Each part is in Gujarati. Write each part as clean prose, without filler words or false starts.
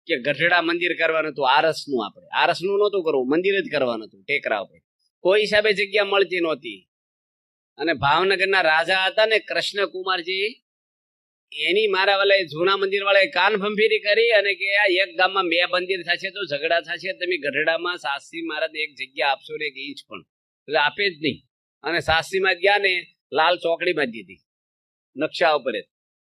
કે ગઢડા મંદિર કરવાનું હતું, આરસનું. આપણે આરસનું નહોતું કરવું, મંદિર જ કરવાનું હતું ટેકરા ઉપર. કોઈ હિસાબે જગ્યા મળતી નહોતી. અને ભાવનગરના રાજા હતા ને કૃષ્ણકુમારજી, એની મારા વાળા જૂના મંદિર વાળા કાન ભંભીરી કરી અને કે આ એક ગામમાં 2 મંદિર થશે તો ઝઘડા થશે, તમે ગઢડામાં શાસ્ત્રી મહારાજ એક જગ્યા આપશો ને 1 ઇંચ પણ, એટલે આપે જ નહીં. અને શાસ્ત્રીમાં ગયા ને લાલ ચોકડીમાં દીધી નકશા ઉપર,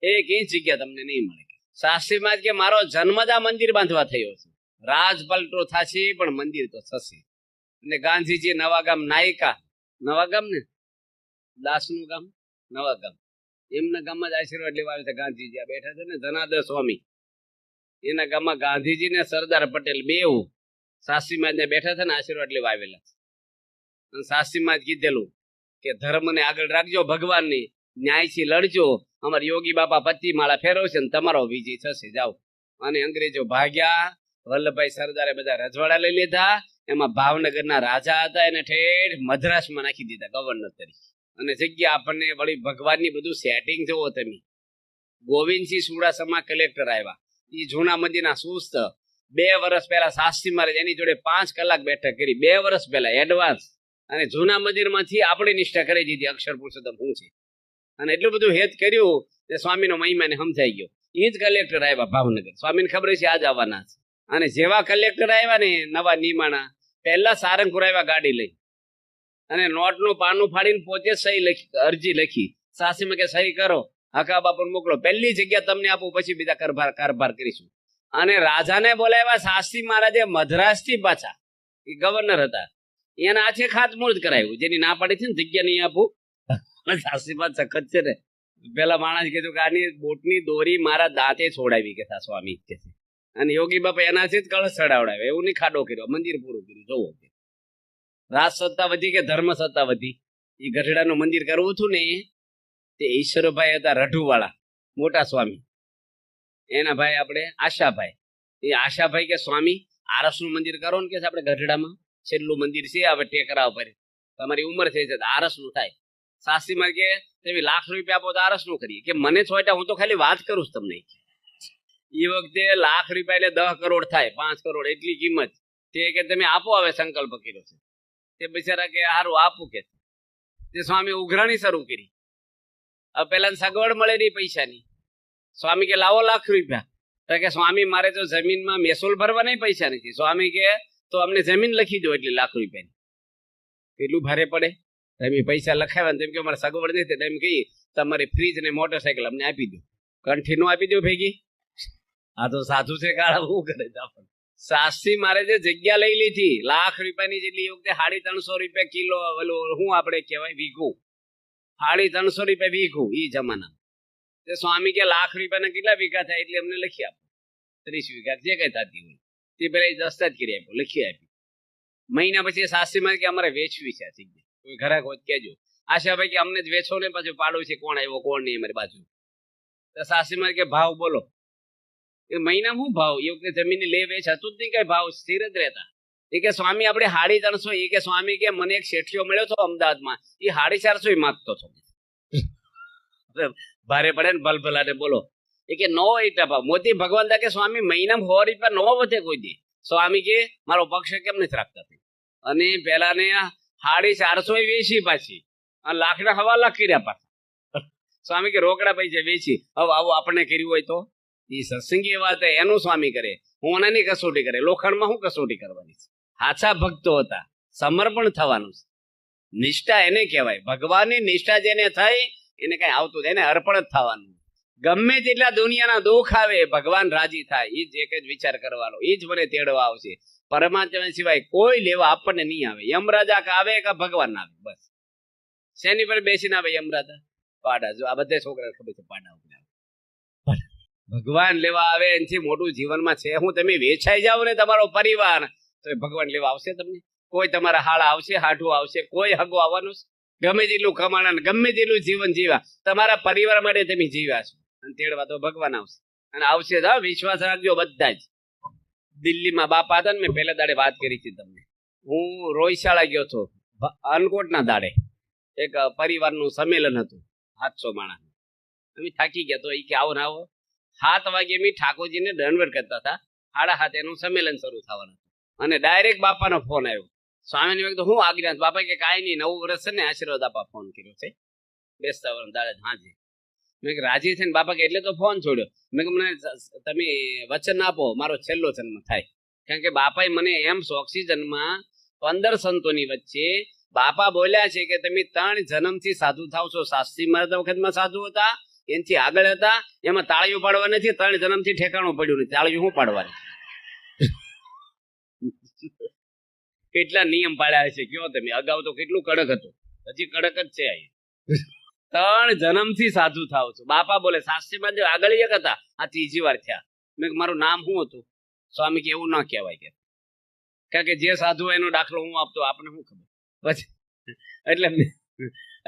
1 ઇંચ જગ્યા તમને નહીં મળે. શાસ્ત્રીમાં કે મારો જન્મ જ આ મંદિર બાંધવા થયો છે, રાજ પલટો થશે પણ મંદિર તો થશે. અને ગાંધીજી નવાગામ નાયકા, નવાગામ ને દાસનું ગામ નવાગામ, એમના ગામમાં જ આશીર્વાદ લેવા આવે છે. ગાંધીજી આ બેઠા છે ને ધનાદર સ્વામી, એના ગામમાં ગાંધીજી ને સરદાર પટેલ બેઉ શાસ્ત્રીમાં ને બેઠા છે ને આશીર્વાદ લેવા આવેલા છે. અને શાસ્ત્રીમાં જ કીધેલું કે ધર્મને આગળ રાખજો, ભગવાનની ન્યાયથી લડજો, અમારા યોગી બાપા પત્તી માળા ફેરવશે ને તમારો વિજય થશે, જાઓ. અને અંગ્રેજો ભાગ્યા, વલ્લભભાઈ સરદારે બધા રજવાડા લઈ લીધા. એમાં ભાવનગરના રાજા હતા એને ઠેઠ મદ્રાસમાં નાખી દીધા ગવર્નર તરીકે. અને જગ્યા આપણને વળી ભગવાનની બધું સેટિંગ જોવો તમે. ગોવિંદસિંહ સુડાસમા કલેક્ટર આવ્યા, એ જૂના મંદિરના સુસ્ત. 2 વર્ષ પહેલા શાસ્ત્રી મહારાજ એની જોડે 5 કલાક બેઠક કરી, 2 વર્ષ પહેલા એડવાન્સ. અને જૂના મંદિરમાંથી આપણી નિષ્ઠા કરી દીધી, અક્ષર પુરુષોત્તમ શું છે. અને એટલું બધું હેત કર્યું કે સ્વામીનો મહિમાને સમજાઈ ગયો. એ જ કલેક્ટર આવ્યા ભાવનગર, સ્વામીને ખબર છે આજ આવવાના છે. અને જેવા કલેક્ટર આવ્યા ને નવા નિમાણા, પહેલા સારંગપુર આવ્યા ગાડી લઈ, અને નોટનું પાનું ફાડીને પોતે સહી લખી, અરજી લખી. સાસીમાં કે સહી કરો, હકા બાપુ મોકલો, પહેલી જગ્યા તમને આપું, પછી બીજા કારભાર કરીશું. અને રાજાને બોલાવ્યા. શાસ્ત્રી મહારાજે મદ્રાસથી પાછા, એ ગવર્નર હતા, એના હાથે ખાતમુહૂર્ત કરાવ્યું. જેની ના પાડી છે ને જગ્યા નહીં આપું, શાસ્ત્રી માં સખત છે ને. પેલા માણસ કીધું કે આની બોટની દોરી મારા દાંતે છોડાવી કે સ્વામી કે છે. અને યોગી બાપા એનાથી જ કળશ ચડાવડાવે, એવું નહીં ખાડો કર્યો, મંદિર પૂરું કર્યું. જોવો રાજ સત્તા વધી કે ધર્મ સત્તા વધી. એ ગઢડાનું મંદિર કરવું હતું ને, તે ઈશ્વરભાઈ હતા રઢુવાળા, મોટા સ્વામી. એના ભાઈ આપણે આશાભાઈ. એ આશાભાઈ કે સ્વામી આરસનું મંદિર કરો ને કે આપણે ગઢડામાં છેલ્લું મંદિર છે હવે ટેકરા ઉપર, તમારી ઉંમર થઈ છે આરસનું થાય. શાસ્ત્રીમાં કે તમે લાખ રૂપિયા આપો તો આરસનું કરીએ. કે મને છોટા, હું તો ખાલી વાત કરું છું તમને. એ વખતે લાખ રૂપિયા એટલે 10 કરોડ થાય, 5 કરોડ એટલી કિંમત. તે કે તમે આપો, હવે સંકલ્પ કર્યો છે. તે બિચારા કે હારું આપું કે. તે સ્વામી ઉઘરાણી શરૂ કરી. હવે પેલા સગવડ મળે નહીં પૈસાની. સ્વામી કે લાવો લાખ રૂપિયા. તો કે સ્વામી મારે તો જમીનમાં મહેસૂલ ભરવા નહીં પૈસા નથી. સ્વામી કે તો અમને જમીન લખી દો એટલે લાખ રૂપિયાની. કેટલું ભારે પડે. તમે પૈસા લખાવ્યા તેમ કે અમારે સગવડ નથી, તેમ કહીએ તમારી ફ્રીજ ને મોટરસાયકલ અમને આપી દો. કંઠી નો આપી દો ભેગી. આ તો સાધુ છે કાળા, શું કરે છે આપણને. શાસ્ત્રી મારે જે જગ્યા લઈ લીધી લાખ રૂપિયાની જેટલી, વખતે 350 રૂપિયા કિલો, ઓલું શું આપણે કહેવાય વીઘું, 350 રૂપિયા વીઘું એ જમાના. તે સ્વામી કે લાખ રૂપિયાના કેટલા વીઘા થાય એટલે અમને લખી આપો, 30 વીઘા જે કઈ થતી હોય તે પેલા દસ્તાજ કરી આપ્યો, લખી આપ્યું. મહિના પછી શાસ્ત્રીમાં કે અમારે વેચવી છે આ જગ્યા, કોઈ ઘરાક હોય કહેજો. આશાભાઈ કે અમને જ વેચો ને, પાછું પાડું છે કોણ આવ્યો કોણ નહીં અમારી બાજુ. તો શાસ્ત્રીમાં કે ભાવ બોલો. એ મહિના શું ભાવ, એ વખતે જમીન લે વેચ હતું જ નહીં, કઈ ભાવ સ્થિર જ રહેતા. એ કે સ્વામી આપણે 350. એ કે સ્વામી કે મને એક શેઠિયો મળ્યો હતો અમદાવાદમાં, એ 450 માગતો હતો. ભારે પડે ને ભલભલાને બોલો. એ કે 9 એટલા ભાવ. મોતી ભગવાન કે સ્વામી મહિનામાં 100 રૂપિયા 9 વધે કોઈ દે. સ્વામી કે મારો પક્ષ કેમ નથી રાખતા. અને પેલા ને 450 વેચી પાછી, અને લાખના 1.25 લાખ કર્યા પાછા. સ્વામી કે રોકડા પૈસા વેચી. હવે આવું આપણે કર્યું હોય તો એ સત્સંગી વાત એનું સ્વામી કરે, હું આનાની કસોટી કરે. લોખંડમાં શું કસોટી કરવાની છે. સાચા ભક્તો હતા, સમર્પણ થવાનું છે. નિષ્ઠા એને કહેવાય. ભગવાનની નિષ્ઠા જેને થઈ એને કઈ આવતું, એને અર્પણ જ થવાનું. ગમે તેટલા દુનિયાના દુઃખ આવે, ભગવાન રાજી થાય એ જ એક જ વિચાર કરવાનો, એ જ મને તેડવા આવશે. પરમાત્મા સિવાય કોઈ લેવા આપણને નહીં આવે. યમરાજા આવે કે ભગવાન આવે, બસ. શેની પર બેસીને આવે યમરાજા? પાડા. જો આ બધા છોકરા ખબર છે પાડા ઉપર આવે. ભગવાન લેવા આવે એનાથી મોટું જીવનમાં છે હું. તમે વેચાઈ જાઓ ને તમારો પરિવાર, તો ભગવાન લેવા આવશે તમને. કોઈ તમારા હાળા આવશે, હાઠું આવશે, કોઈ હગો આવવાનું. ગમે તેટલું કમાણા, ગમે તેટલું જીવન જીવ્યા, તમારા પરિવાર માટે તમે જીવ્યા છો, અને તેડવા તો ભગવાન આવશે. અને આવશે તો વિશ્વાસ રાખજો બધા જ. દિલ્હીમાં બાપા હતા ને, મેં પહેલા દાડે વાત કરી હતી તમને. હું રોયશાળા ગયો હતો અનકોટના દાડે. એક પરિવારનું સંમેલન હતું, 700 માણસ. અમે થાકી ગયા તો એ કે આવો ને આવો. 7 વાગે અમે ઠાકોરજીને દંડવત કરતા હતા. 7:30 એનું સંમેલન શરૂ થવાનું હતું અને ડાયરેક્ટ બાપાનો ફોન આવ્યો. સ્વામીની મેં કીધું હું આજ્ઞા? બાપા કે કાંઈ નહીં, નવું વર્ષ છે ને આશીર્વાદ આપવા ફોન કર્યો છે, બેસતા વર્ષ દાડે. હાજી. મેં રાજી થઈને બાપા કે એટલે તો ફોન છોડ્યો. મેં મને તમે વચન આપો મારો છેલ્લો જન્મ થાય. કારણ કે બાપાએ મને એમ ઓક્સિજનમાં 15 સંતોની વચ્ચે બાપા બોલ્યા છે કે તમે 3 જન્મથી સાધુ થાવ છો. શાસ્ત્રી મહારાજ વખતમાં સાધુ હતા, એનાથી આગળ હતા, એમાં તાળીઓ પાડવા નથી. 3 જન્મથી ઠેકાણું પડ્યું નથી, તાળીઓ શું પાડવાની? કેટલા નિયમ પાડ્યા છે કયો તમે? અગાઉ તો કેટલું કડક હતું, હજી કડક જ છે. 3 જન્મથી સાધુ થાવ છો. બાપા બોલે. શાસ્ત્રી મહારાજ આગળ એક હતા, આ 3જી વાર થયા. મેં મારું નામ શું હતું? સ્વામી કે એવું ના કહેવાય કે, કારણ કે જે સાધુ એનો દાખલો હું આપતો, આપણને શું ખબર. પછી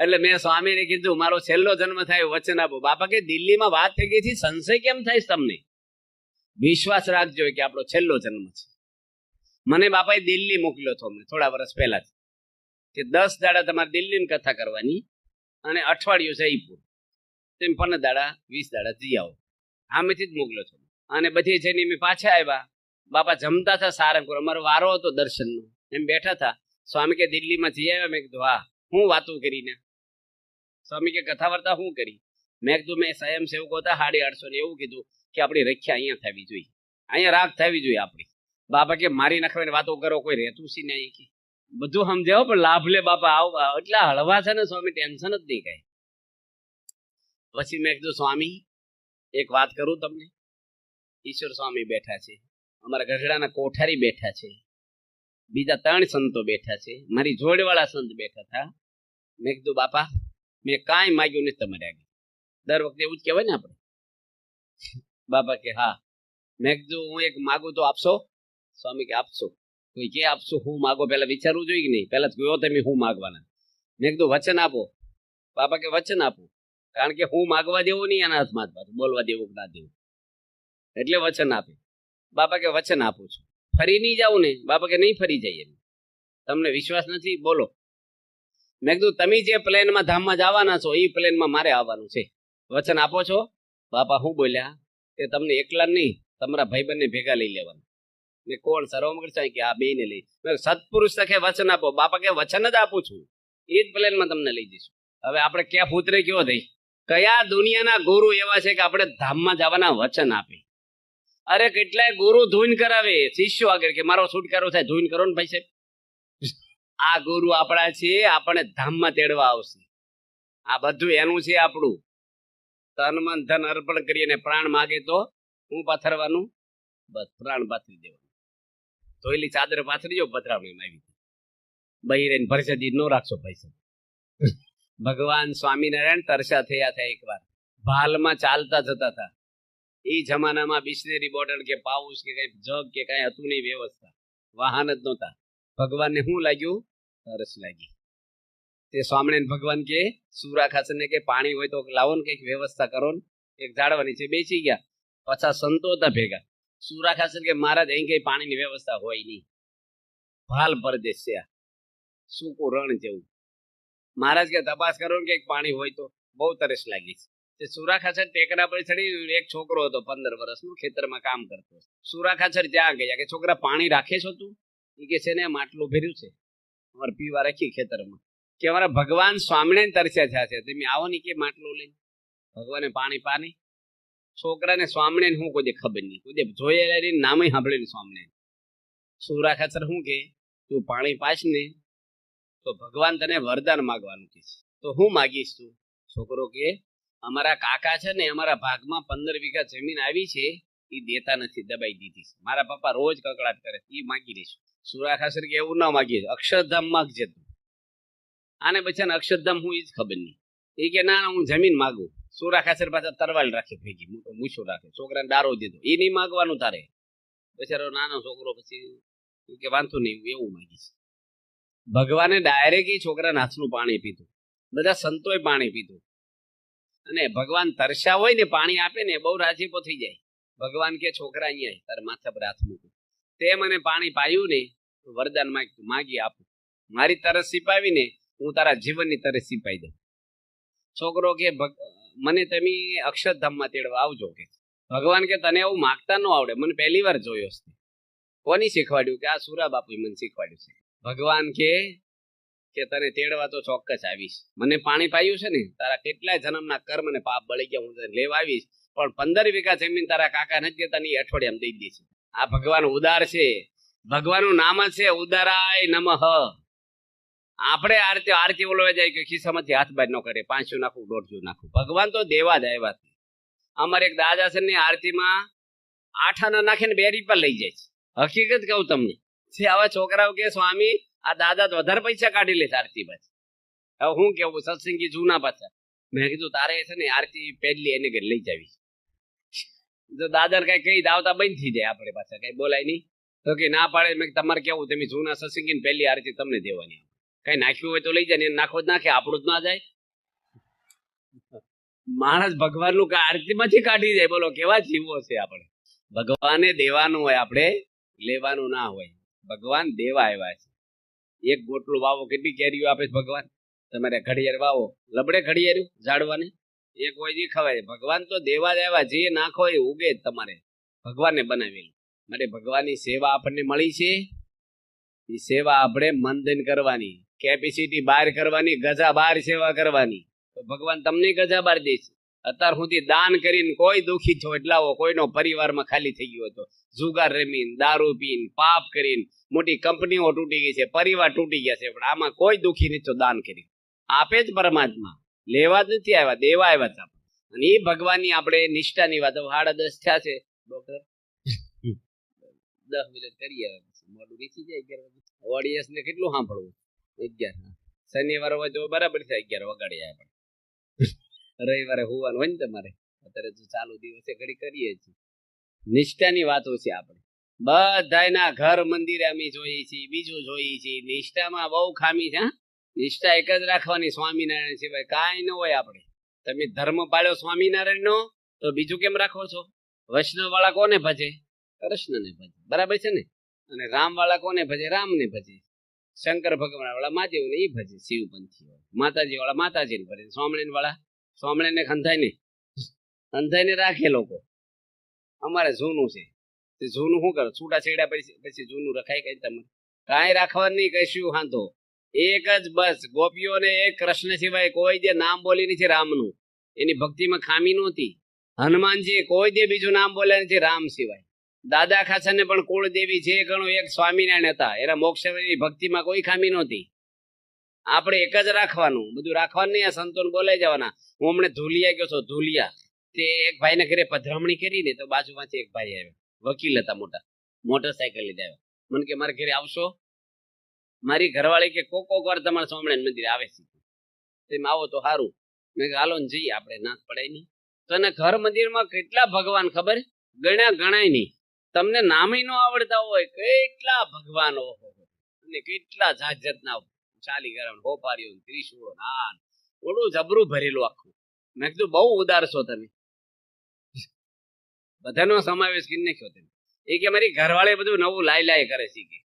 એટલે મેં સ્વામીને કીધું મારો છેલ્લો જન્મ થાય વચન આપો. બાપા કે દિલ્હીમાં વાત થઈ ગઈ હતી, સંશય કેમ થાય તમને? વિશ્વાસ રાખજો કે આપણો છેલ્લો જન્મ છે. મને બાપાએ દિલ્હી મોકલ્યો હતો અમને થોડા વર્ષ પહેલા જ, કે 10 દાડા તમારે દિલ્હીની કથા કરવાની અને અઠવાડિયું જયપુર, તેમ 15 દાડા 20 દાડા જઈ આવો. આમેથી જ મોકલ્યો છો. અને બધી જઈને મેં પાછા આવ્યા. બાપા જમતા હતા સારંગપુર, અમારો વારો હતો દર્શનનો, એમ બેઠા હતા. સ્વામી કે દિલ્હીમાં જઈ આવ્યા? મેં કીધું હા. હું વાતું કરીને? સ્વામી કે કથા વાર્તા શું કરી? મેં કીધું મેં સ્વયંસેવકો હતા 850 ને એવું કીધું કે આપણી રખ્યા અહીંયા થવી જોઈએ, અહીંયા રાખ થવી જોઈએ આપણી. બાપા કે મારી નાખવાની વાતો કરો, કોઈ રહેતું છે નહીં કે બધું સમજાવો પણ લાભ લે. બાપા આવ એટલા હળવા છે ને સ્વામી, ટેન્શન જ નહીં કાંઈ. પછી મેં કીધું સ્વામી એક વાત કરું તમને. ઈશ્વર સ્વામી બેઠા છે, અમારા ગઢડાના કોઠારી બેઠા છે, બીજા 3 સંતો બેઠા છે, મારી જોડવાળા સંત બેઠા હતા. મેં કીધું બાપા મેં કાંઈ માગ્યું નથી તમારે આગળ. દર વખતે એવું જ કહેવાય ને આપણે. બાપા કે હા. મેં કીધું હું એક માગું તો આપશો? સ્વામી કે આપશો. કોઈ કે આપશો? હું માગો પેલા વિચારવું જોઈએ કે નહીં? પેલા કહો તમે હું માગવાના. મેં કીધું વચન આપો. બાપા કે વચન આપું, કારણ કે હું માગવા દેવું નહીં એના હાથમાં, બોલવા દેવું કે ના દેવું, એટલે વચન આપે. બાપા કે વચન આપું છું. ફરી નહીં જાઉં ને? બાપા કે નહીં ફરી જઈએ. તમને વિશ્વાસ નથી? બોલો. મેં કીધું તમે જે પ્લેનમાં ધામમાં જવાના છો એ પ્લેનમાં મારે આવવાનું છે, વચન આપો છો? બાપા હું બોલ્યા કે તમને એકલા નહીં, તમારા ભાઈબંધને ભેગા લઈ લેવાના. મેં કોણ? સર્વમંગળ સાહેબ કે આ 2 ને લઈ. સત્પુરુષ સખે વચન આપો. બાપા કે વચન જ આપું છું, એ જ પ્લેનમાં તમને લઈ જઈશું. હવે આપણે ક્યાં પુત્રે કયો થઈ? કયા દુનિયાના ગુરુ એવા છે કે આપણે ધામમાં જવાના વચન આપે? અરે કેટલાય ગુરુ ધૂન કરાવે શિષ્યો આગળ કે મારો છુટકારો થાય, ધૂન કરો ને ભાઈ સાહેબ. આ ગુરુ આપણા છે, આપણે ધામમાં તેડવા આવશે. આ બધું એનું છે આપણું. તન મન ધન અર્પણ કરીને પ્રાણ માગે તો હું પાથરવાનું? બસ પ્રાણ પાથરી દેવાનું. ધોયેલી ચાદર પાથરી જો પધરામણીમાં આવી. બહિરેન ભરસદી નો રાખશો પૈસા. ભગવાન સ્વામિનારાયણ તરસા થયા હતા એકવાર, ભાલમાં ચાલતા જતા હતા. એ જમાનામાં બિસ્લેરી બોટલ કે પાઉસ કે કઈ જગ કે કઈ હતું નહીં વ્યવસ્થા, વાહન જ નહોતા. ભગવાનને શું લાગ્યું? તરસ લાગી. તે સ્વામિનારાયણ ભગવાન કે સુરા ખાસર ને કે પાણી હોય તો લાવો ને કઈક વ્યવસ્થા કરો ને. એક ઝાડવાની છે બેસી ગયા. 50 સંતો હતા ભેગા. સુરા ખાસર કે મહારાજ અહીં કઈ પાણીની વ્યવસ્થા હોય નહીં, ભાલ પરદેશ છે, સૂકું રણ જેવું. મહારાજ કે તપાસ કરો ને કઈક પાણી હોય તો, બહુ તરસ લાગી છે. તે સુરા ખાચર ટેકરા પર ચડી, એક છોકરો હતો 15 વર્ષનો, ખેતરમાં કામ કરતો. સુરા ખાચર ત્યાં ગયા કે છોકરા પાણી રાખે છો તું? એ કે છે ને માટલું ભર્યું છે, અમારે પીવા રાખી ખેતરમાં. કે અમારા ભગવાન સ્વામિનારાયણ તરસ્યા થયા છે, તમે આવો ને કે માટલું લઈ. ભગવાને પાણી પાની. છોકરાને સ્વામિનારાયણ શું કોઈ ખબર નહીં, કોઈ જોયેલા નામે સાંભળેલું સ્વામિનારાયણ. સુરા ખાચર શું કે તું પાણી પાસ ને તો ભગવાન તને વરદાન માગવાનું કે છે. તો હું માગીશ તું? છોકરો કે અમારા કાકા છે ને, અમારા ભાગમાં 15 વીઘા જમીન આવી છે, એ દેતા નથી, દબાઈ દીધી છે. મારા પપ્પા રોજ કકડાટ કરે, એ માગી લઈશું. સુરા ખાસર કે એવું ના માગીએ, અક્ષરધામ માગજે તું. આને બચ્ચાને અક્ષરધામ હું એ જ ખબર નહીં. એ કે ના હું જમીન માગું. સુરા ખાસર પાછા તરવાલ રાખે ભેગી, મોટો મૂછો રાખે, છોકરાને દારો દીધો. એ નહીં માગવાનું તારે. બચારો નાનો છોકરો પછી કે વાંધો નહીં એવું માગીશ. ભગવાને ડાયરેક્ટ એ છોકરાના હાથનું પાણી પીધું, બધા સંતોએ પાણી પીધું. અને ભગવાન તરસ્યા હોય ને પાણી આપે ને બહુ રાજીપો થઈ જાય. ભગવાન કે છોકરા અહીંયા તારા માથા પર હાથ મૂકું, તે મને પાણી પાયું ને વરદાન માંગતું, માગી આપું. મારી તરસ સિપાવીને હું તારા જીવનની તરસ સિપાઈ દઉં. છોકરો કે મને તમે અક્ષરધામમાં તેડવા આવજો કે. ભગવાન કે તને એવું માગતા ન આવડે, મને પહેલી વાર જોયો છે. કોની શીખવાડ્યું? કે આ સુરા બાપુએ મને શીખવાડ્યું છે. ભગવાન કે તને તેડવા તો ચોક્કસ આવીશ. મને પાણી પાયું છે ને, તારા કેટલાય જન્મના કર્મ ને પાપ બળી ગયા, હું તને લેવા આવીશ. પણ 15 વીઘા જમીન તારા કાકા નથી દેતા, ની અઠવાડિયામાં દઈ દઈશ. આ ભગવાન ઉદાર છે. ભગવાનનું નામ જ છે ઉદારાય નમઃ. આપણે આરતી બોલવા જાય કે ખિસ્સામાંથી હાથ બહાર ન કરે, 500 નાખું 150 નાખું. ભગવાન તો દેવા જ આવ્યા. અમારે એક દાદા છે ને, આરતીમાં 8 આના નાખીને 2 રૂપિયા લઈ જાય છે. હકીકત કહું તમને, આવા છોકરાઓ કે સ્વામી આ દાદા તો વધારે પૈસા કાઢી લે આરતી પાછી. હવે હું કેવું, સત્સંગી જૂના પાછા. મેં કીધું તારે છે ને આરતી પહેલી એને ઘરે લઈ જાવી. જો દાદા કઈ કઈ દાવતા બંધ થઈ જાય, આપણે પાછા કઈ બોલાય નહીં. તો કે ના પાડે. મેં તમારે કેવું, તમે જૂના સત્સંગી પહેલી આરતી તમને દેવાની. કઈ નાખ્યું હોય તો લઈ જાય, નાખો જ નાખે, આપણું જ ના જાય. માણસ ભગવાનનું આરતીમાંથી કાઢી જાય. બોલો કેવા જીવો છે આપણે. ભગવાને દેવાનું હોય, આપણે લેવાનું ના હોય. ભગવાન દેવા આવ્યા છે. એક ગોટલું વાવો, કેટલી કેરીઓ આપે છે ભગવાન. તમારે ઘડિયાળ વાવો, લબડે ઘડિયાળ્યું ઝાડવાને એક હોય જે ખવાય. ભગવાન તો દેવા જ આવ્યા, જે નાખો એ ઉગે જ તમારે. ભગવાનને બનાવેલું માટે ભગવાનની સેવા આપણને મળી છે. એ સેવા આપણે મન દઈને કરવાની, કેપેસિટી બહાર કરવાની, ગજા બહાર સેવા કરવાની. તો ભગવાન તમને ગજા બહાર દે છે. અત્યાર સુધી દાન કરીને કોઈ દુઃખી છો એટલાઓ, કોઈનો પરિવારમાં ખાલી થઈ ગયો હતો, જુગાર રમીને, દારૂ પીને, પાપ કરીને, મોટી કંપનીઓ તૂટી ગઈ છે, પરિવાર તૂટી ગયા છે. પણ આમાં કોઈ દુઃખી નથી દાન કરી. આપે જ પરમાત્મા, લેવા જ નથી આવ્યા, દેવા આવ્યા છે. અને એ ભગવાનની આપણે નિષ્ઠાની વાતો 10:30 થયા છે. ડોક્ટર 10 મિનિટ કરીએ, મોડું નીચી જાય 11 વાગે. ઓડિયન્સ ને કેટલું સાંભળવું? 11 શનિવાર હોય તો બરાબર છે, 11 વગાડી આપણે. રવિવારે હોવાનું હોય ને તમારે. અત્યારે તો ચાલુ દિવસે ઘડી કરીએ છીએ. નિષ્ઠાની વાતો છે આપણે બધાના. ઘર મંદિરે અમે જોઈએ છીએ, બીજું જોઈએ છીએ. નિષ્ઠામાં બહુ ખામી છે. નિષ્ઠા એક જ રાખવાની, સ્વામિનારાયણ સિવાય કાંઈ ન હોય. આપણે તમે ધર્મ પાળ્યો સ્વામિનારાયણ નો, તો બીજું કેમ રાખો છો? વૈષ્ણવ વાળા કોને ભજે? કૃષ્ણને ભજે, બરાબર છે ને. અને રામ વાળા કોને ભજે? રામને ભજે. શંકર ભગવાન વાળા મહાદેવને એ ભજે, શિવપંથી વાળા. માતાજી વાળા માતાજીને ભજે. સ્વામિનારાયણ વાળા સ્વામિનારાયણને ખંધાઈને રાખે લોકો. અમારે જૂનું છે, તે જૂનું શું કરો? છૂટા છેડા પછી જૂનું રખાય કઈ? તમારે કાંઈ રાખવાનું નહીં, કશું હાંધો. એક જ બસ, ગોપીઓને એક કૃષ્ણ સિવાય કોઈ જે નામ બોલી નથી રામનું, એની ભક્તિમાં ખામી નહોતી. હનુમાનજી કોઈ દે બીજું નામ બોલ્યા નથી રામ સિવાય. દાદા ખાચરને પણ કુળદેવી જે ગણો એક સ્વામિનારાયણ હતા, એના મોક્ષની ભક્તિમાં કોઈ ખામી નહોતી. આપણે એક જ રાખવાનું, બધું રાખવાનું નહીં. આ સંતોને બોલાઈ જવાના. હું હમણાં ધુલિયા ગયો છો, ધુલિયા તે એક ભાઈને ઘરે પધરામણી કરી ને, તો બાજુમાંથી એક ભાઈ આવ્યા, વકીલ હતા, મોટરસાયકલ લઈને આવ્યા. મને કે મારા ઘરે આવશો? મારી ઘરવાળી કે કોક વાર તમારા સ્વામિનારાયણ મંદિર આવે છે, તેમ આવો તો સારું. મેં હાલો ને જઈએ, આપણે ના પડાય નહીં. તો એને ઘર મંદિરમાં કેટલા ભગવાન ખબર? ગણાય નહીં. તમને નામે ન આવડતા હોય કેટલા ભગવાનો, અને કેટલા જાત જાતના ચાલી ગરમ હોપારીઓ, ત્રિશુળો, નાન ઓલું જબરું ભરેલું આખું. મેં કીધું બહુ ઉદાર છો તમે, બધાનો સમાવેશ કરી નાખ્યો તમે. એ કે મારી ઘરવાળી બધું નવું લાય કરે છે કે,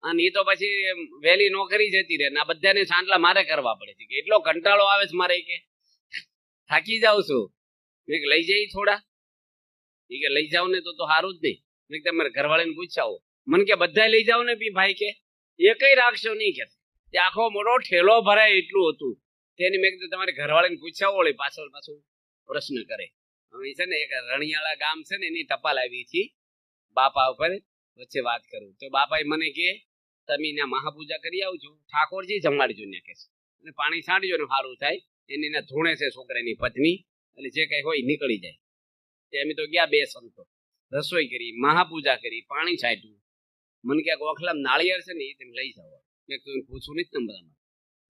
અને એ તો પછી વહેલી નોકરી જતી રહે, આ બધાને સાંટલા મારે કરવા પડે છે કે. એટલો કંટાળો આવે છે મારે કે થાકી જાઉં છું. મેં લઈ જઈ થોડા, એ કે લઈ જાવ ને તો સારું જ નહીં. મેં તમારે ઘરવાળીને પૂછાવો. મને કે બધા લઈ જાવ ને બી ભાઈ કે એ કઈ રાખશો નહીં કે, તે આખો મોટો ઠેલો ભરાય એટલું હતું. તેની મેં કીધું તમારે ઘરવાળીને પૂછાવો, ઓળી પાછળ પ્રશ્ન કરે. હવે છે ને એક રણિયાળા ગામ છે ને, એની ટપાલ આવી હતી બાપા ઉપર. વચ્ચે વાત કરું તો બાપાએ મને કે તમે ત્યાં મહાપૂજા કરી આવજો, ઠાકોરજી જમાડજો ને કે, અને પાણી છાંટજો ને સારું થાય. એની ના ધૂણે છે છોકરાની પત્ની, એટલે જે કઈ હોય નીકળી જાય. અમે તો ગયા, 2 સંતો રસોઈ કરી, મહાપૂજા કરી, પાણી છાંટ્યું. મને ક્યાંક ઓખલામ નાળિયેર છે ને, એ તમે લઈ જાઓ. મેં કોઈને પૂછવું નથી ને, બધામાં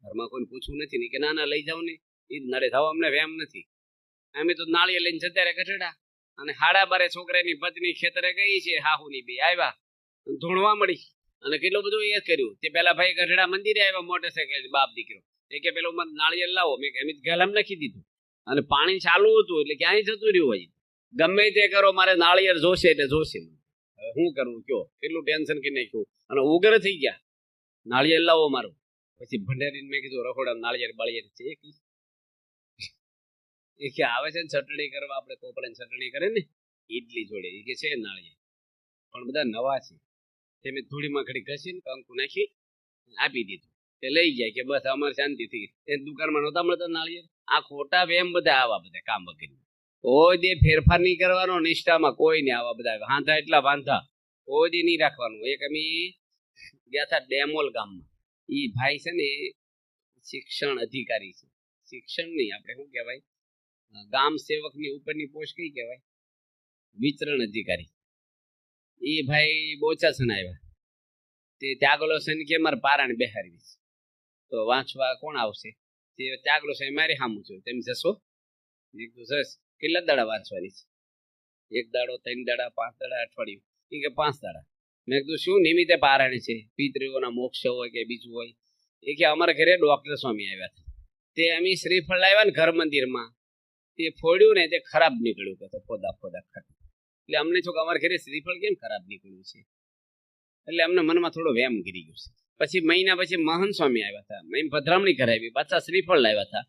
ઘરમાં કોઈને પૂછવું નથી ને, કે ના લઈ જાઓ ને, એ નડે થવા અમને વેમ નથી. અમે તો નાળિયેર લઈને જતા રહ્યા ગઢડા, અને 12:30 છોકરાની પત્ની ખેતરે ગઈ છે, હાહુની બે આવ્યા, ધૂણવા મળી. અને કેટલું બધું એ કર્યું. તે પેલા ભાઈ ગઢડા મંદિરે આવ્યા, મોટરસાયકલ બાપ દીકરો. એ કે પેલો નાળિયેર લાવો. મેં એમ ગેલામ નાખી દીધું, અને પાણી ચાલુ હતું એટલે ક્યાંય જતું રહ્યું હોય. ગમે તે કરો, મારે નાળિયેર જોશે એટલે જોશે. શું કરવું કયો? કેટલું ટેન્શન કરી નાખ્યું, અને ઉગ્ર થઈ ગયા. નાળિયેર લાવો મારું. પછી ભંડારીને મેં કીધું રખોડા નાળિયેર બાળિયેર છે એ કે આવે છે ને ચટણી કરવા, આપણે કોપરાની ચટણી કરે ને, ઈડલી જોડે એ કે છે નાળિયેર, પણ બધા નવા છે. તે મેં ધૂળીમાં ઘડી ઘસીને કંકુ નાખી આપી દીધું. તે લઈ જાય કે બસ અમારે શાંતિ થઈ ગઈ. એ દુકાનમાં નહોતા મળતા નાળિયેર. આ ખોટા વેમ બધા આવા બધા કામ વગર કોઈ દે ફેરફાર નહીં કરવાનો નિષ્ઠામાં, કોઈ નહીં. આવા બધા વાંધા એટલા વાંધા કોઈ દી નહીં રાખવાનું. એક અમે ગયા હતા ડેમોલ ગામમાં. એ ભાઈ છે ને શિક્ષણ અધિકારી છે. શિક્ષણ નહીં, આપણે શું કહેવાય, ગામ સેવકની ઉપરની પોસ્ટ કઈ કહેવાય, વિતરણ અધિકારી. એ ભાઈ બોચાસણ આવ્યા. તે ત્યાગલો છે કે મારે પારાને બેહારવી છે, તો વાંચવા કોણ આવશે? તે ત્યાગલો છે મારી સામું છું, તેમ જશો? જશ. કેટલા દાડા વાંચવાની છે? 1 દાડો, 3 દાડા, 5 દાડા, અઠવાડિયું? એ કે 5 દાડા. મેં કીધું શું નિમિત્તે પારાયણ છે? પિતૃઓના મોક્ષ હોય કે બીજું હોય? એ કે અમારા ઘરે ડોક્ટર સ્વામી આવ્યા હતા, તે અમે શ્રીફળ લાવ્યા ને ઘર મંદિરમાં, તે ફોડ્યું ને તે ખરાબ નીકળ્યું કે ફોદા ખાતું. એટલે અમને છો કે અમારા ઘરે શ્રીફળ કેમ ખરાબ નીકળ્યું છે? એટલે અમને મનમાં થોડો વેમ ગીરી ગયો છે. પછી મહિના પછી મહન સ્વામી આવ્યા હતા, મેં પધરામણી કરાવી, પાછા શ્રીફળ લાવ્યા હતા.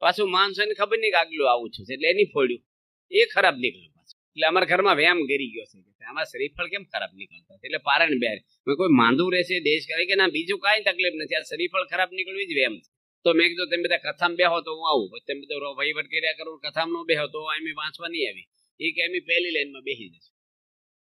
પાછું મહન સ્વામી ખબર નહીં કે આગલું આવું છું એટલે એની ફોડ્યું, એ ખરાબ નીકળ્યું પાછું. એટલે અમારા ઘરમાં વેમ ગીરી ગયો છે, આમાં શ્રીફળ કેમ ખરાબ નીકળતા? એટલે પારાયણ બેર કોઈ માંદું રહેશે દેશ કરે કે ના બીજું કાંઈ તકલીફ નથી, આ શ્રીફળ ખરાબ નીકળવી જ વેમ છે. તો મેં કીધું તમે બધા કથામાં બેહો તો હું આવું, પછી તમે બધા વહીવટ કર્યા કરું, કથામાં ન બેહો તો એમ વાંચવા નહીં આવી. એ કે એમ પહેલી લાઈનમાં બેસી જશે.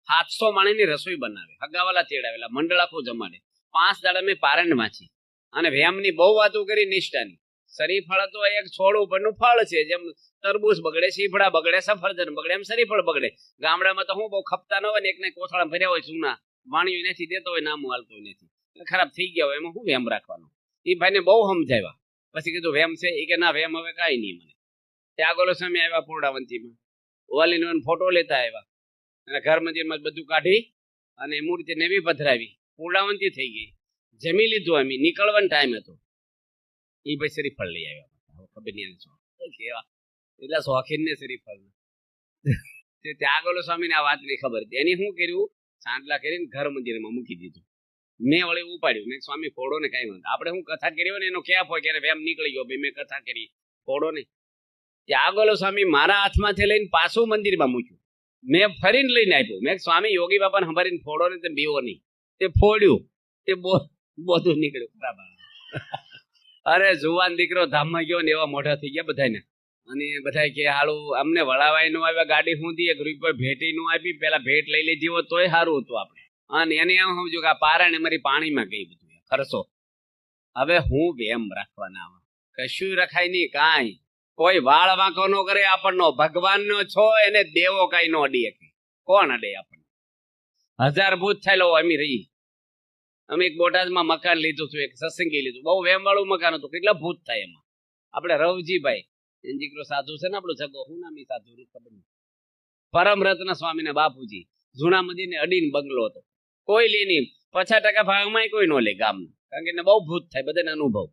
700 માણસની રસોઈ બનાવે, હગાવાલા તેડાવેલા, મંડળ આખું જમાડે. 5 દાડા મેં પારાયણ વાંચી અને વેમની બહુ વાતો કરી, નિષ્ઠાની. શરીફળ તો એક છોડ ઉપરનું ફળ છે, જેમ તરબૂચ બગડે, સીફડા બગડે, સફરજન બગડે, એમ શરીફળ બગડે. ગામડામાં તો હું બહુ ખપતા ન હોય ને, એકને કોથળા ભર્યા હોય જૂના, વાણિયું નથી દેતો હોય, નામું હાલતું નથી, ખરાબ થઈ ગયા હોય, એમાં શું વેમ રાખવાનો? એ ભાઈને બહુ સમજાવ્યા. પછી કીધું વેમ છે? એ કે ના વેમ હવે કાંઈ નહીં મને. ત્યાં આગળ સમય આવ્યા પૂર્ણાવંતીમાં, વાલીનો ફોટો લેતા આવ્યા અને ઘર મંદિરમાં બધું કાઢી અને મૂર્તિ નવી પધરાવી, પૂર્ણાવંતી થઈ ગઈ. જમી લીધું, અમે નીકળવાનો ટાઈમ હતો. એ ભાઈ શ્રીફળ લઈ આવ્યા, ખબર નહીં કેવા એટલા શોખીન ને શ્રીફળ. ત્યાગલો સ્વામીને આ વાતની ખબર હતી. એની શું કર્યું, સાંડલા કરીને ઘર મંદિરમાં મૂકી દીધું. મેં વળી ઉપાડ્યું, મેં સ્વામી ફોડો ને કઈ વાંધો, આપણે શું કથા કરી હોય ને એનો ક્યાં હોય કે વેમ નીકળી ગયો, મેં કથા કરી, ફોડો ને. ત્યાગલો સ્વામી મારા હાથમાંથી લઈને પાછું મંદિરમાં મૂક્યું. મેં ફરીને લઈને આપ્યું. મેં સ્વામી યોગી બાપાને સંભાળીને ફોડો ને, તે બીવો નહીં. તે ફોડ્યું, તે બધું નીકળ્યું ખરાબ. અરે જુવાન દીકરો ધામમાં ગયો ને એવા મોઢા થઈ ગયા બધાને. અને બધા કે હાલું અમને વળાવાય નો આવ્યા, ગાડી સુધી એક રૂપિયા ભેટી નું આપી, પેલા ભેટ લઈ લીધી હોત તોય સારું હતું આપણે. અને એને એમ સમજો કે આ પારાયણ અમારી પાણીમાં ગઈ બધું ખર્ચો. હવે હું વેમ રાખવાના આવા કશું રખાય નહીં કાંઈ. કોઈ વાળ વાંકો નો કરે આપણનો, ભગવાન નો છો એને દેવો કઈ નો અડીએ. કોણ અડે આપણને? 1000 ભૂત થયેલો અમે રહી. અમે એક બોટાદમાં મકાન લીધું હતું, એક સત્સંગી લીધું, બહુ વેમ વાળું મકાન હતું. કેટલા ભૂત થાય એમાં. આપણે રવજીભાઈ એન દીકરો સાધુ છે ને, આપણો જગો શું નામ સાધુ ખબર નહીં, પરમ રત્ન સ્વામી ના બાપુજી, જૂના મંદિરને અડીને બંગલો હતો. કોઈ લે નહીં, 50% ભાગમાં કોઈ નો લે ગામનું, કારણ કે એને બહુ ભૂત થાય બધાને અનુભવ.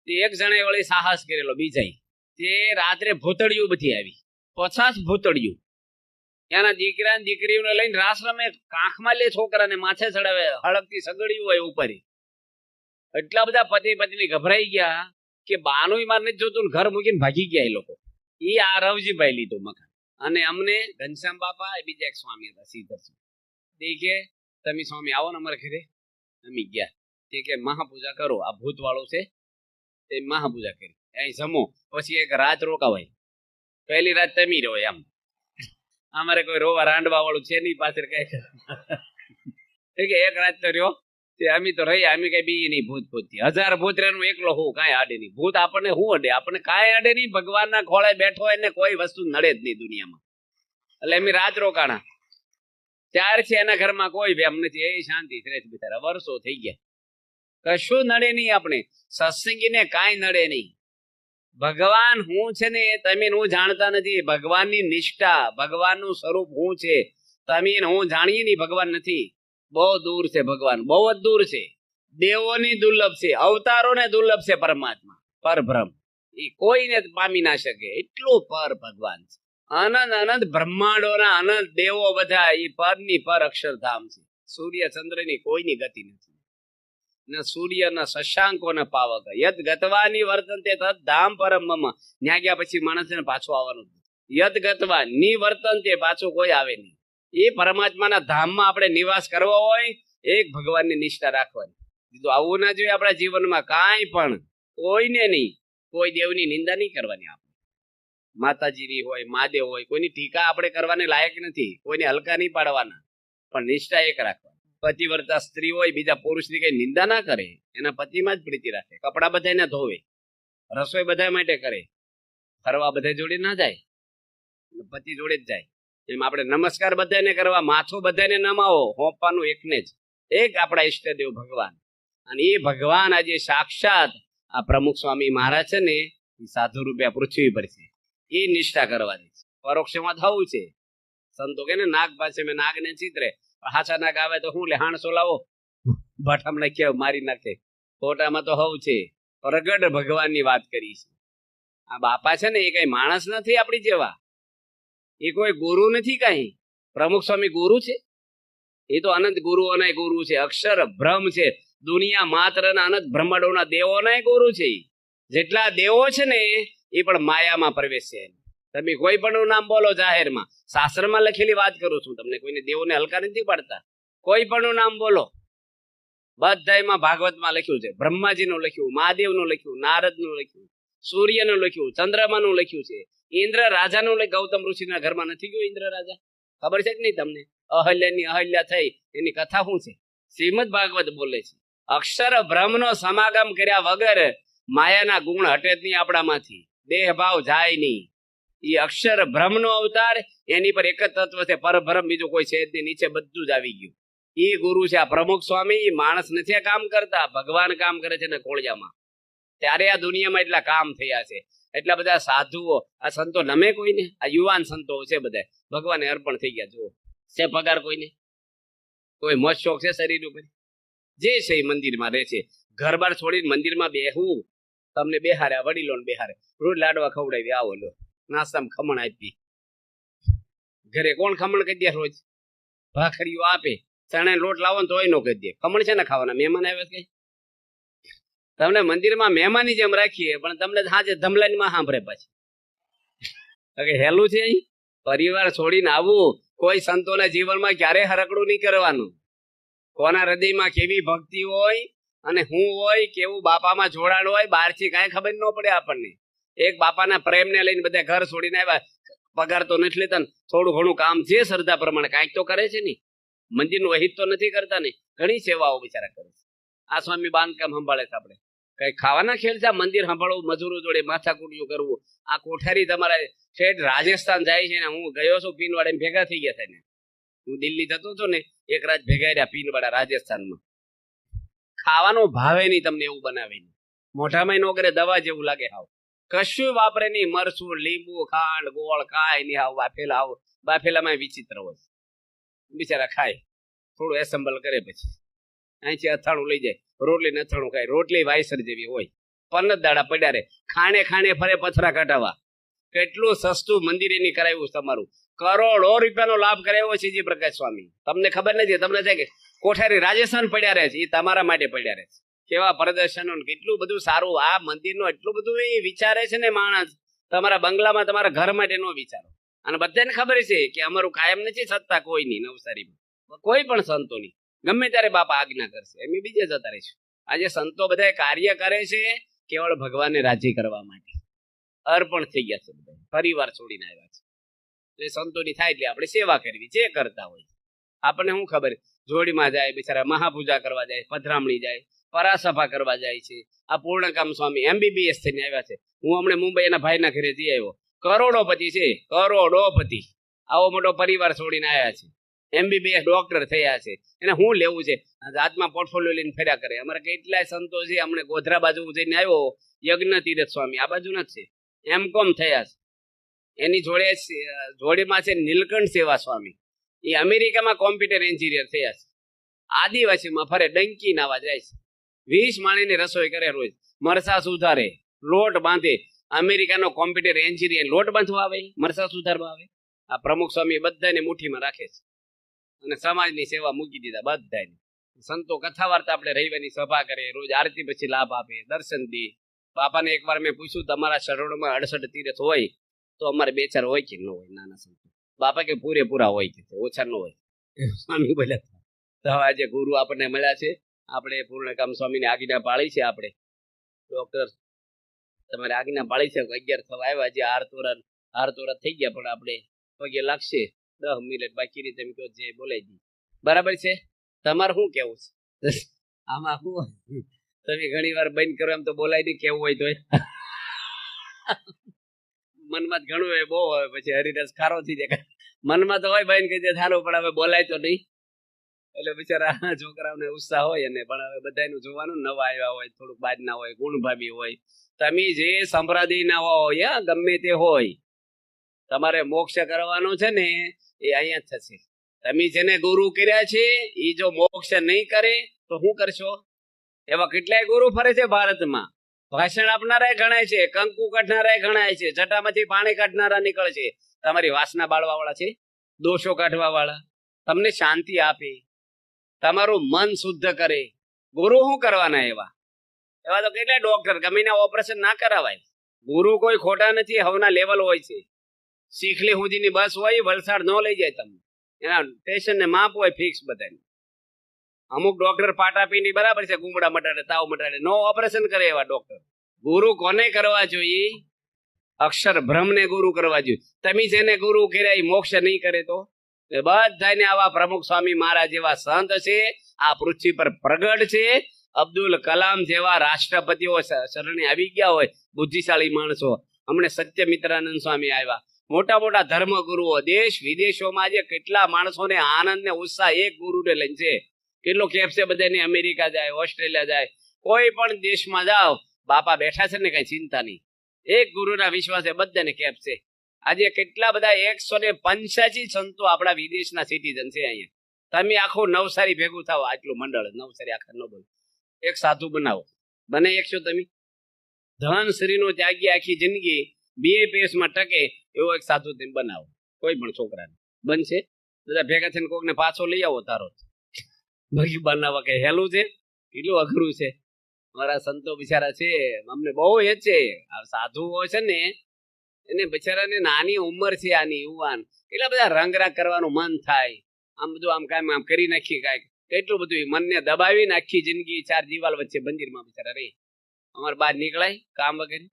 તે એક જણે વળી સાહસ કરેલો, બીજા તે રાત્રે ભૂતળિયું બધી આવી, 50 ભૂતળિયું. એના દીકરા દીકરીઓને લઈને રાસ રમે, કાંખમાં લે છોકરાને, માથે ચડાવે, હળકતી સગડ્યું હોય ઉપર. એટલા બધા પતિ પત્ની ગભરાઈ ગયા કે બાનું માર નથી જોતું, ઘર મૂકીને ભાગી ગયા એ લોકો. એ આ રવજીભાઈ લીધું મકાન. અને અમને ઘનશ્યામ બાપા બીજા એક સ્વામી હતા શ્રીધર તે કે તમે સ્વામી આવો ને અમારા ઘરે. અમે ગયા. તે કે મહાપૂજા કરો, આ ભૂત વાળું છે. તે મહાપૂજા કરી, અહીં જમો, પછી એક રાત રોકાવાય. પહેલી રાત તમે રહો એમ. અમારે કોઈ રોવા રાંડવા વાળું છે નહીં પાછળ કઈ. એક રાત તો રહ્યો. તે અમે તો રહી, અમે કઈ બી નહીં ભૂત ભૂત થી. 1000 ભૂત રેનું એકલો હું કાંઈ આડે નહીં. ભૂત આપણને શું અડે? આપણને કાંઈ અડે નહીં. ભગવાનના ખોળે બેઠો એને કોઈ વસ્તુ નડે જ નહીં દુનિયામાં. એટલે અમે રાત રોકાણા. ત્યાર છે એના ઘરમાં કોઈ વેમ નથી, એ શાંતિ શ્રેષ્ઠ બિચારા. વર્ષો થઈ ગયા, કશું નડે નહીં. આપણે સત્સંગીને કાંઈ નડે નહીં. ભગવાન હું છે ને એ તમે હું જાણતા નથી. ભગવાનની નિષ્ઠા, ભગવાનનું સ્વરૂપ હું છે તમે હું જાણીએ નહીં. ભગવાન નથી, બહુ દૂર છે ભગવાન, બહુ જ દૂર છે. દેવોની દુર્લભ છે, અવતારોને દુર્લભ છે પરમાત્મા, પરબ્રહ્મ. એ કોઈને પામી ના શકે એટલું પર ભગવાન છે. અનંત અનંત બ્રહ્માંડોના અનંત દેવો બધા એ પરની પર અક્ષરધામ છે. સૂર્ય ચંદ્રની કોઈની ગતિ નથી. ન સૂર્ય ન શશાંકો ન પાવક યદ ગતવાની વર્તનતે તદ ધામ પરમ મમ. ન્યા ગયા પછી માણસને પાછું આવવાનું. યદ ગતવા નિવર્તન તે પાછું કોઈ આવે નહીં. એ પરમાત્માના ધામમાં આપણે નિવાસ કરવો હોય, એક ભગવાનની નિષ્ઠા રાખવાની. બીજું આવું ના જોઈએ આપણા જીવનમાં કાંઈ પણ. કોઈને નહીં, કોઈ દેવની નિંદા નહીં કરવાની. આપણે માતાજીની હોય, મહાદેવ હોય, કોઈની ટીકા આપણે કરવાને લાયક નથી, કોઈને હલકા નહીં પાડવાના, પણ નિષ્ઠા એક રાખવાની. પતિવ્રતા સ્ત્રી હોય, બીજા પુરુષની કઈ નિંદા ના કરે, એના પતિમાં જ પ્રીતિ રાખે, કપડા બધાને ધોવે, રસોઈ બધા માટે કરે, ફરવા બધા જોડે ના જાય, પતિ જોડે જ જાય. એમ આપણે નમસ્કાર બધાને કરવા, માથું બધાને નમાવો, હોંપવાનું એકને જ, એક આપણા ઈષ્ટદેવ ભગવાન. અને એ ભગવાન આજે સાક્ષાત આ પ્રમુખ સ્વામી મહારાજ છે ને, એ સાધુ રૂપિયા પૃથ્વી પર છે. એ નિષ્ઠા કરવાની છે. પરોક્ષમાં થવું છે. સંતો કે ને નાગ પાસે મેં નાગને ચિત્રે, હાચા નાગ આવે તો હું લે હાણસો લાવો, ભઠામ નાખી મારી નાખે. ખોટામાં તો હવું છે. પ્રગટ ભગવાનની વાત કરી છે. આ બાપા છે ને એ કઈ માણસ નથી આપણી જેવા, એ કોઈ ગુરુ નથી. કઈ પ્રમુખ સ્વામી ગુરુ છે? એ તો અનંત ગુરુઓના ગુરુ છે. અક્ષર બ્રહ્મ છે. દુનિયા માત્ર અનંત બ્રહ્માંડોના દેવોના ગુરુ છે. જેટલા દેવો છે ને એ પણ માયામાં પ્રવેશ છે. તમે કોઈ પણ નામ બોલો જાહેરમાં, શાસ્ત્રમાં લખેલી વાત કરું છું તમને, કોઈને દેવોને હલકા નથી પાડતા. કોઈ પણ નામ બોલો, બધામાં ભાગવતમાં લખ્યું છે. બ્રહ્માજીનું લખ્યું, મહાદેવનું લખ્યું, નારદનું લખ્યું, સૂર્યનું લખ્યું, ચંદ્રમાનું લખ્યું છે. ઇન્દ્ર રાજાનું ગૌતમ ઋષિના ઘરમાં નથી ગયો ઇન્દ્ર રાજા? ખબર છે કે નહીં તમને? અહલ્યાની અહલ્યા થઈ એની કથા શું છે? શ્રીમદ ભાગવત બોલે છે. અક્ષર બ્રહ્મનો સમાગમ કર્યા વગર માયાના ગુણ હટે જ નહીં આપણામાંથી, દેહ ભાવ જાય નહીં. એ અક્ષર બ્રહ્મનો અવતાર, એની પર એક જ તત્વ છે, પરબ્રહ્મ, બીજું કોઈ છે જ નહીં. નીચે બધું જ આવી ગયું. એ ગુરુ છે આ પ્રમુખ સ્વામી. માણસ નથી કામ કરતા, ભગવાન કામ કરે છે ને કોળિયામાં. ત્યારે આ દુનિયામાં એટલા કામ થયા છે. એટલા બધા સાધુઓ, આ સંતો નમે કોઈને? આ યુવાન સંતો છે બધા ભગવાને અર્પણ થઈ ગયા. જુઓ છે પગાર કોઈને? કોઈ મોજ શોખ છે શરીર ઉપર? જે છે એ મંદિરમાં રહે છે. ઘર બાર છોડીને મંદિરમાં બેહવું. તમને બેહારે, વડીલો ને બેહારે, રોજ લાડવા ખવડાવી, આવો લો નાસ્તામાં ખમણ આપી. ઘરે કોણ ખમણ કહી દે? રોજ ભાખરીઓ આપે, ચણા લોટ લાવો ને તોય નો કહી દે. ખમણ છે ને ખાવાના? મહેમાન આવ્યા કઈ? તમને મંદિરમાં મહેમાનની જેમ રાખીએ, પણ તમને સાંજે ધમલાઈમાં સાંભળે પાછી. હેલું છે અહીં પરિવાર છોડીને આવવું. કોઈ સંતોના જીવનમાં ક્યારેય હરકડું નહીં કરવાનું. કોના હૃદયમાં કેવી ભક્તિ હોય અને હું હોય, કેવું બાપામાં જોડાણ હોય, બહારથી કાંઈ ખબર ન પડે આપણને. એક બાપાના પ્રેમને લઈને બધા ઘર છોડીને આવ્યા, પગાર તો નથી લેતા ને, થોડું ઘણું કામ જે શ્રદ્ધા પ્રમાણે કાંઈક તો કરે છે ને. મંદિરનું વહિત તો નથી કરતા ને, ઘણી સેવાઓ બિચારા કરે છે. આ સ્વામી બાંધકામ સંભાળે છે. આપણે કઈ ખાવાના ખેલ છે? મંદિર સંભાળવું, મજૂરો જોડે માથાકૂટિયું કરવું. આ કોઠારી તમારા શેઠ રાજસ્થાન જાય છે ને, હું ગયો છું પીનવાડા, ભેગા થઈ ગયા થાય ને. હું દિલ્હી જતો હતો ને, એક રાત ભેગા રહ્યા પીનવાડા રાજસ્થાનમાં. ખાવાનું ભાવે નહીં તમને, એવું બનાવે નહીં. મોઢામાં નો કરે, દવા જેવું લાગે. હાવ કશું વાપરે નહીં. મરચું, લીંબુ, ખાંડ, ગોળ કાંઈ નહીં. હાવ બાફેલા, આવ બાફેલામાં વિચિત્ર હોય. બિચારા ખાય, થોડું એસેમ્બલ કરે, પછી અહીંથી અથાણું લઈ જાય, રોટલી ને અથાણું ખાય. રોટલી વાયસર જેવી હોય, પન્નત દાડા પડ્યા રે, ખાણે ખાણે ફરે પથરા કટાવા. કેટલું સસ્તું મંદિરે ની કરાવ્યું તમારું. કરોડો રૂપિયાનો લાભ કરાવ્યો છે જી પ્રકાશ સ્વામી. તમને ખબર નથી. તમને છે કે કોઠારી રાજસ્થાન પડ્યા રહે છે, એ તમારા માટે પડ્યા રહે છે. કેવા પ્રદર્શનો, કેટલું બધું સારું. આ મંદિરનું એટલું બધું એ વિચારે છે ને માણસ. તમારા બંગલામાં, તમારા ઘર માટે નો વિચારો. અને બધાને ખબર છે કે અમારું કાયમ નથી સત્તા કોઈની નવસારીમાં, કોઈ પણ સંતોની. ગમે ત્યારે બાપા આજ્ઞા કરશે, એમ બીજે જતા રહીશું. આજે સંતો બધા કાર્ય કરે છે કેવળ ભગવાનને રાજી કરવા માટે. અર્પણ થઈ ગયા છે બધા, પરિવાર છોડીને આવ્યા છે. તો એ સંતોની થાય એટલે આપણે સેવા કરવી, જે કરતા હોય. આપણને શું ખબર? જોડીમાં જાય બિચારા, મહાપૂજા કરવા જાય, પધરામણી જાય, પરાસભા કરવા જાય છે. આ પૂર્ણકામ સ્વામી MBBS થઈને આવ્યા છે. હું હમણાં મુંબઈ એના ભાઈના ઘરે જઈ આવ્યો. કરોડોપતિ છે, કરોડોપતિ. આવો મોટો પરિવાર છોડીને આવ્યા છે. MBBS ડોક્ટર થયા છે. એને શું લેવું છે? હાથમાં પોર્ટફોલિયો લઈને ફર્યા કરે. અમારે કેટલાય સંતો છે. હમણે ગોધરા બાજુ જઈને આવ્યો, યજ્ઞ તીરથ સ્વામી આ બાજુ જ છે, M.Com થયા છે. એની જોડેમાં છે નીલકંઠ સેવા સ્વામી, એ અમેરિકામાં કોમ્પ્યુટર એન્જિનિયર થયા છે. આદિવાસીમાં ફરે, ડંકી નાવા જાય છે. 20 માણીની રસોઈ કરે રોજ, મરસા સુધારે, લોટ બાંધે. અમેરિકાનો કોમ્પ્યુટર એન્જિનિયર લોટ બાંધવા આવે, મરસા સુધારવા આવે. આ પ્રમુખ સ્વામી બધાને મુઠ્ઠીમાં રાખે છે અને સમાજની સેવા મૂકી દીધા બધાને. સંતો કથા વાર્તા આપણે રવિવારની સભા કરે, રોજ આરતી પછી લાભ આપે, દર્શન દે. બાપાને એકવાર મેં પૂછ્યું, તમારા શરણોમાં 68 તીરથ હોય તો અમારે બે ચાર હોય કે ન હોય નાના સંતો. બાપા કે પૂરેપૂરા હોય કે ઓછા ન હોય. સ્વામી બોલ્યા તો હવે આજે ગુરુ આપણને મળ્યા છે, આપણે પૂર્ણકામ સ્વામીની આજ્ઞા પાળી છે. આપણે ડોક્ટર તમારી આજ્ઞા પાળી છે. 11 થવા આવ્યા, જે હાર તોરા થઈ ગયા, પણ આપણે પગે લાગશે 10 મિનિટ બાકી રીતે એમ કહો જે બોલાઈ દી. બરાબર છે? તમારે શું કેવું છે આમાં? શું તમે ઘણી વાર બંધ કરો એમ તો બોલાય નહીં, કેવું હોય તો મનમાં જ ઘણું હોય, બહુ હોય, પછી હરિદાસ ખારો થઈ જાય. મનમાં તો હોય બંધ કહી દે સારું, પણ હવે બોલાય તો નહીં. એટલે બિચારા છોકરાઓને ઉત્સાહ હોય, અને પણ હવે બધાનું જોવાનું, નવા આવ્યા હોય, થોડુંક બાજ ના હોય, ગુણ ભાભી હોય, તમે જે સંપ્રદાય ના હોય, ગમે તે હોય, તમારે મોક્ષ કરવાનો છે ને એ અહીંયા જ થશે. તમે જેને ગુરુ કર્યા છે એ જો મોક્ષ નહીં કરે તો શું કરશો? એવા કેટલાય ગુરુ ફરે છે ભારતમાં. ભાષણ આપનારા ગણાય છે, કંકુ કાઢનારા ગણાય છે, જટામાંથી પાણી કાઢનારા નીકળે છે. તમારી વાસના બાળવા વાળા છે, દોષો કાઢવા વાળા, તમને શાંતિ આપે, તમારું મન શુદ્ધ કરે. ગુરુ શું કરવાના? એવા તો કેટલા ડોક્ટર ગમે ઓપરેશન ના કરાવાય. ગુરુ કોઈ ખોટા નથી, હવના લેવલ હોય છે. શીખલી સુધીની બસ હોય, વલસાડ ન લઈ જાય તમને, એના સ્ટેશન ને માપ હોય ફિક્સ બધાને. અમુક ડોક્ટર પાટા પીની બરાબર છે, ગુમડા મટાડે, તાવ મટાડે, નો ઓપરેશન કરે એવા ડોક્ટર. ગુરુ કોને કરવા જોઈએ? અક્ષર બ્રહ્મને ગુરુ કરવા જોઈએ. તમે જેને ગુરુ કર્યા એ મોક્ષ નહીં કરે તો બધાને આવા પ્રમુખ સ્વામી મહારાજ જેવા સંત છે આ પૃથ્વી પર પ્રગટ છે. અબ્દુલ કલામ જેવા રાષ્ટ્રપતિઓ શરણે આવી ગયા હોય, બુદ્ધિશાળી માણસો. હમણે સત્યમિત્રાનંદ સ્વામી આવ્યા, મોટા મોટા ધર્મગુરુઓ. દેશ વિદેશોમાં જે કેટલા માણસોને આનંદ ને ઉત્સાહ એક ગુરુને લઈને છે. કેટલો કેપ છે બધાને, અમેરિકા જાય, ઓસ્ટ્રેલિયા જાય, કોઈ પણ દેશમાં જાઓ, બાપા બેઠા છે ને, કઈ ચિંતા નહીં. એક ગુરુના વિશ્વાસે બધાને કેપ છે. આજે કેટલા બધા 185 સંતો આપણા વિદેશના સિટીઝન છે અહીંયા. તમે આખું નવસારી ભેગું થાવ, આટલું મંડળ નવસારી આખા ન બોલ, એક સાધુ બનાવો, બને એકશો. તમે ધન શ્રીનો ત્યાગી આખી જિંદગી BAPS માં ટકે એવો એક સાધુ તમે બનાવો, કોઈ પણ છોકરાને બનશે. બધા ભેગા થઈને કોકને પાછો લઈ આવો તારો. બાકી બનાવવા કઈ હેલું છે? કેટલું અઘરું છે. મારા સંતો બિચારા છે, અમને બહુ એ છે. સાધુઓ છે ને, એને બિચારાને નાની ઉંમર છે, આની યુવાન, એટલા બધા રંગરાગ કરવાનું મન થાય. આમ બધું આમ કામ આમ કરી નાખી, કાંઈક કેટલું બધું મનને દબાવીને આખી જિંદગી 4 દિવાલ વચ્ચે મંદિરમાં બિચારા રહી. અમારે બહાર નીકળાય કામ વગેરે?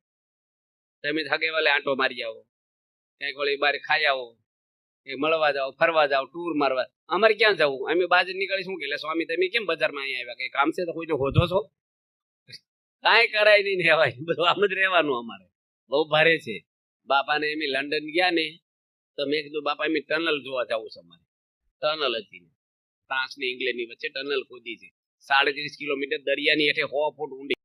તમે થકે વાલે આંટો મારી આવો, ક્યાંક વળી બહાર ખાઈ આવો, એ મળવા જાઓ, ફરવા જાઓ, ટૂર મારવા. અમારે ક્યાં જવું? અમે બહાર નીકળી શું કે સ્વામી તમે કેમ બજારમાં અહીંયા આવ્યા? કઈ કામ છે તો કોઈને હોધો છો? કાંઈ કરાય નહીં, રહેવાય, બધું આમ જ રહેવાનું. અમારે બહુ ભારે છે. બાપાને એમ લંડન ગયા ને, તો મેં કીધું બાપા એમ ટનલ જોવા જવું છે. અમારે ટનલ હતી, ફ્રાન્સ ને ઇંગ્લેન્ડ ની વચ્ચે ટનલ ખોદી છે, 37 કિલોમીટર દરિયાની હેઠે 100 ફૂટ ઊંડી.